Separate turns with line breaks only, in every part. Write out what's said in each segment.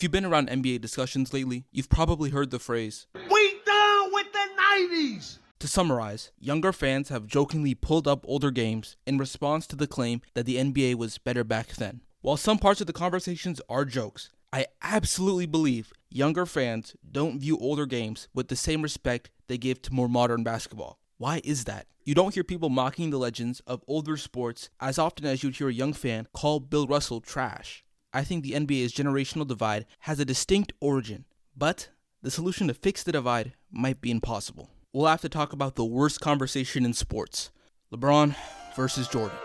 If you've been around NBA discussions lately, you've probably heard the phrase,
"We done with the 90s!"
To summarize, younger fans have jokingly pulled up older games in response to the claim that the NBA was better back then. While some parts of the conversations are jokes, I absolutely believe younger fans don't view older games with the same respect they give to more modern basketball. Why is that? You don't hear people mocking the legends of older sports as often as you'd hear a young fan call Bill Russell trash. I think the NBA's generational divide has a distinct origin, but the solution to fix the divide might be impossible. We'll have to talk about the worst conversation in sports, LeBron versus Jordan.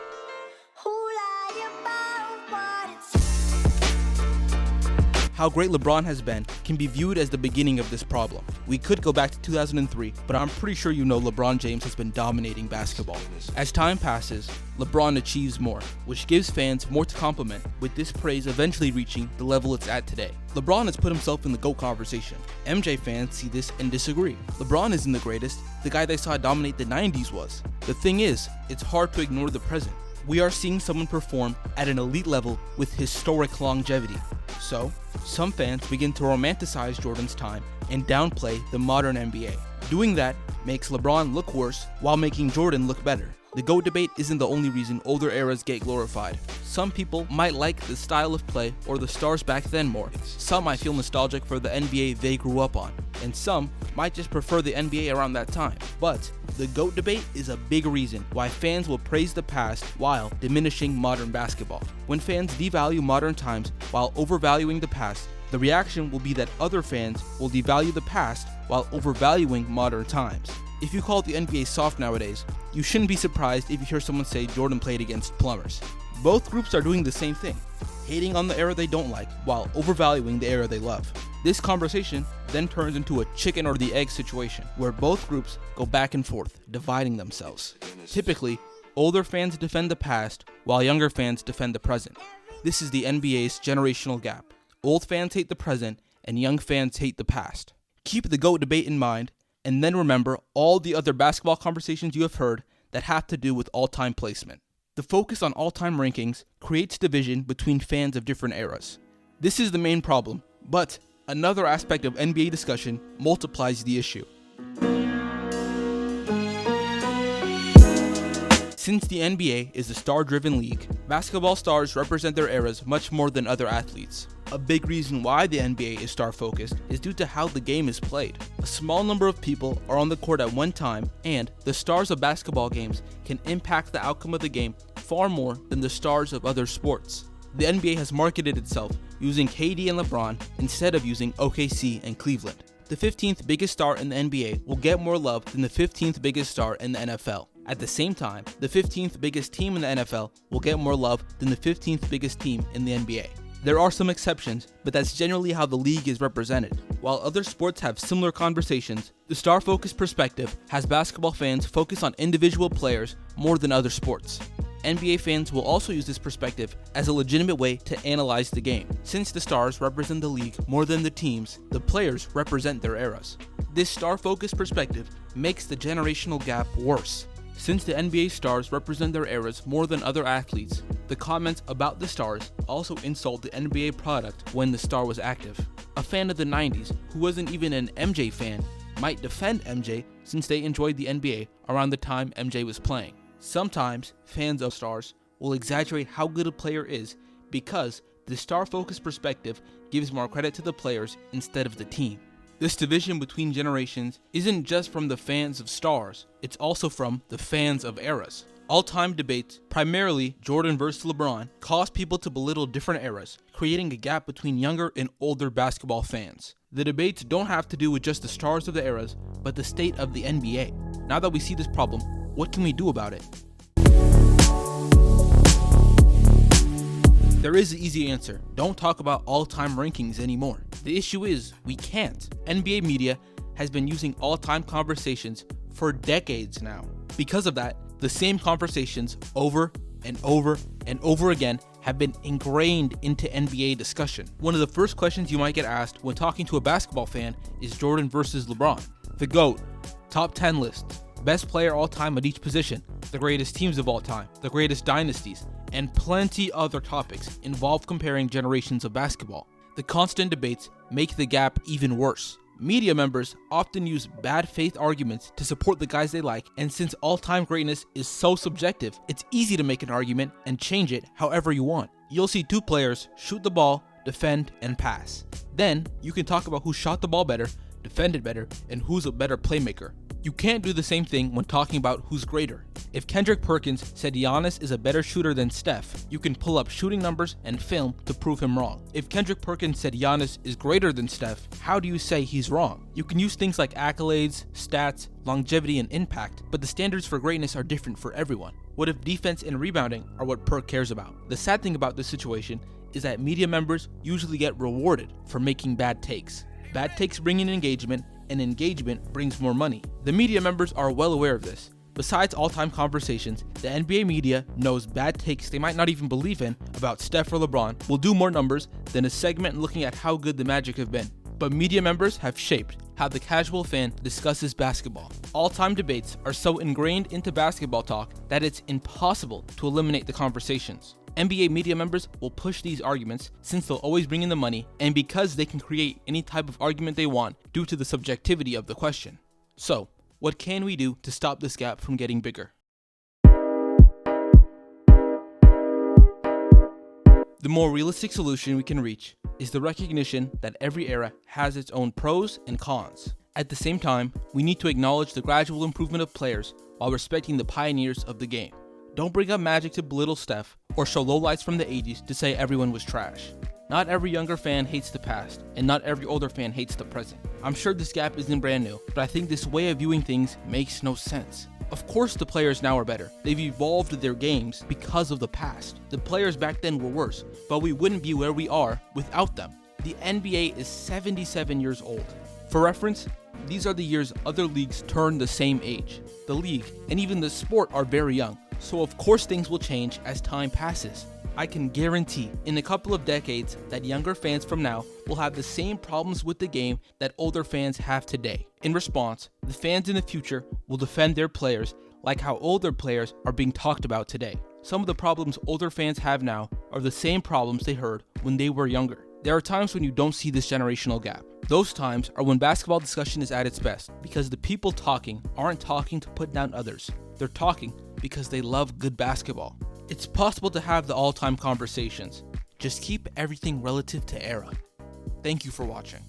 How great LeBron has been can be viewed as the beginning of this problem. We could go back to 2003, but I'm pretty sure you know LeBron James has been dominating basketball. As time passes, LeBron achieves more, which gives fans more to compliment, with this praise eventually reaching the level it's at today. LeBron has put himself in the GOAT conversation. MJ fans see this and disagree. LeBron isn't the greatest, the guy they saw dominate the 90s was. The thing is, it's hard to ignore the present. We are seeing someone perform at an elite level with historic longevity. So, some fans begin to romanticize Jordan's time and downplay the modern NBA. Doing that makes LeBron look worse while making Jordan look better. The GOAT debate isn't the only reason older eras get glorified. Some people might like the style of play or the stars back then more. Some might feel nostalgic for the NBA they grew up on. And some might just prefer the NBA around that time. But the GOAT debate is a big reason why fans will praise the past while diminishing modern basketball. When fans devalue modern times while overvaluing the past, the reaction will be that other fans will devalue the past while overvaluing modern times. If you call the NBA soft nowadays, you shouldn't be surprised if you hear someone say Jordan played against plumbers. Both groups are doing the same thing, hating on the era they don't like while overvaluing the era they love. This conversation then turns into a chicken or the egg situation, where both groups go back and forth, dividing themselves. Typically, older fans defend the past while younger fans defend the present. This is the NBA's generational gap. Old fans hate the present and young fans hate the past. Keep the GOAT debate in mind, and then remember all the other basketball conversations you have heard that have to do with all-time placement. The focus on all-time rankings creates division between fans of different eras. This is the main problem, but another aspect of NBA discussion multiplies the issue. Since the NBA is a star-driven league, basketball stars represent their eras much more than other athletes. A big reason why the NBA is star-focused is due to how the game is played. A small number of people are on the court at one time, and the stars of basketball games can impact the outcome of the game far more than the stars of other sports. The NBA has marketed itself using KD and LeBron instead of using OKC and Cleveland. The 15th biggest star in the NBA will get more love than the 15th biggest star in the NFL. At the same time, the 15th biggest team in the NFL will get more love than the 15th biggest team in the NBA. There are some exceptions, but that's generally how the league is represented. While other sports have similar conversations, the star-focused perspective has basketball fans focus on individual players more than other sports. NBA fans will also use this perspective as a legitimate way to analyze the game. Since the stars represent the league more than the teams, the players represent their eras. This star-focused perspective makes the generational gap worse. Since the NBA stars represent their eras more than other athletes, the comments about the stars also insult the NBA product when the star was active. A fan of the 90s who wasn't even an MJ fan might defend MJ since they enjoyed the NBA around the time MJ was playing. Sometimes fans of stars will exaggerate how good a player is because the star-focused perspective gives more credit to the players instead of the team. This division between generations isn't just from the fans of stars, it's also from the fans of eras. All-time debates, primarily Jordan versus LeBron, cause people to belittle different eras, creating a gap between younger and older basketball fans. The debates don't have to do with just the stars of the eras, but the state of the NBA. Now that we see this problem, what can we do about it? There is an easy answer. Don't talk about all-time rankings anymore. The issue is, we can't. NBA media has been using all-time conversations for decades now. Because of that, the same conversations over and over and over again have been ingrained into NBA discussion. One of the first questions you might get asked when talking to a basketball fan is Jordan versus LeBron. The GOAT, top 10 lists, best player all time at each position, the greatest teams of all time, the greatest dynasties, and plenty other topics involve comparing generations of basketball. The constant debates make the gap even worse. Media members often use bad faith arguments to support the guys they like, and since all-time greatness is so subjective, it's easy to make an argument and change it however you want. You'll see two players shoot the ball, defend, and pass. Then, you can talk about who shot the ball better, defended better, and who's a better playmaker. You can't do the same thing when talking about who's greater. If Kendrick Perkins said Giannis is a better shooter than Steph, you can pull up shooting numbers and film to prove him wrong. If Kendrick Perkins said Giannis is greater than Steph, how do you say he's wrong? You can use things like accolades, stats, longevity, and impact, but the standards for greatness are different for everyone. What if defense and rebounding are what Perk cares about? The sad thing about this situation is that media members usually get rewarded for making bad takes. Bad takes bring in engagement, and engagement brings more money. The media members are well aware of this. Besides all-time conversations, the NBA media knows bad takes they might not even believe in about Steph or LeBron will do more numbers than a segment looking at how good the Magic have been. But media members have shaped how the casual fan discusses basketball. All-time debates are so ingrained into basketball talk that it's impossible to eliminate the conversations. NBA media members will push these arguments since they'll always bring in the money, and because they can create any type of argument they want due to the subjectivity of the question. So, what can we do to stop this gap from getting bigger? The more realistic solution we can reach is the recognition that every era has its own pros and cons. At the same time, we need to acknowledge the gradual improvement of players while respecting the pioneers of the game. Don't bring up Magic to belittle Steph or show lowlights from the 80s to say everyone was trash. Not every younger fan hates the past, and not every older fan hates the present. I'm sure this gap isn't brand new, but I think this way of viewing things makes no sense. Of course the players now are better. They've evolved their games because of the past. The players back then were worse, but we wouldn't be where we are without them. The NBA is 77 years old. For reference, these are the years other leagues turn the same age. The league, and even the sport, are very young. So of course things will change as time passes. I can guarantee in a couple of decades that younger fans from now will have the same problems with the game that older fans have today. In response, the fans in the future will defend their players like how older players are being talked about today. Some of the problems older fans have now are the same problems they heard when they were younger. There are times when you don't see this generational gap. Those times are when basketball discussion is at its best, because the people talking aren't talking to put down others. They're talking because they love good basketball. It's possible to have the all-time conversations. Just keep everything relative to era. Thank you for watching.